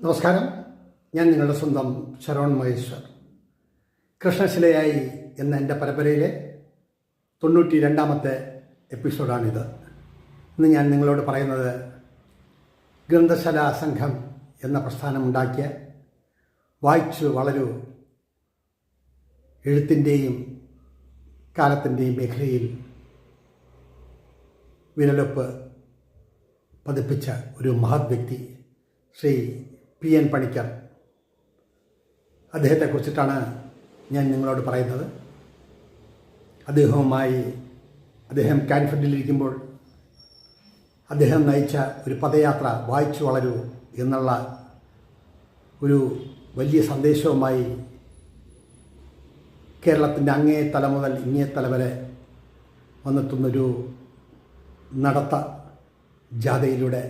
നമസ്കാരം. ഞാൻ നിങ്ങളുടെ സ്വന്തം ശരവൺ മഹേശ്വർ. കൃഷ്ണശിലയായി എന്ന എൻ്റെ പരമ്പരയിലെ 92ാമത്തെ എപ്പിസോഡാണിത്. ഇന്ന് ഞാൻ നിങ്ങളോട് പറയുന്നത് ഗ്രന്ഥശാലാ സംഘം എന്ന പ്രസ്ഥാനമുണ്ടാക്കിയ വായിച്ചു വളരൂ എഴുത്തിൻ്റെയും കാലത്തിൻ്റെയും മേഖലയിൽ വിരലൊപ്പ് പതിപ്പിച്ച ഒരു മഹത് വ്യക്തി ശ്രീ PN പണിക്കർ, അദ്ദേഹത്തെക്കുറിച്ചിട്ടാണ് ഞാൻ നിങ്ങളോട് പറയുന്നത്. അദ്ദേഹം കാൻഫിഡിലിരിക്കുമ്പോൾ അദ്ദേഹം നയിച്ച ഒരു പദയാത്ര വായിച്ചു വളരൂ എന്നുള്ള ഒരു വലിയ സന്ദേശവുമായി കേരളത്തിൻ്റെ അങ്ങേ തല മുതൽ ഇങ്ങേ തല വരെ വന്നെത്തുന്നൊരു നടത്ത ജാഥയിലൂടെ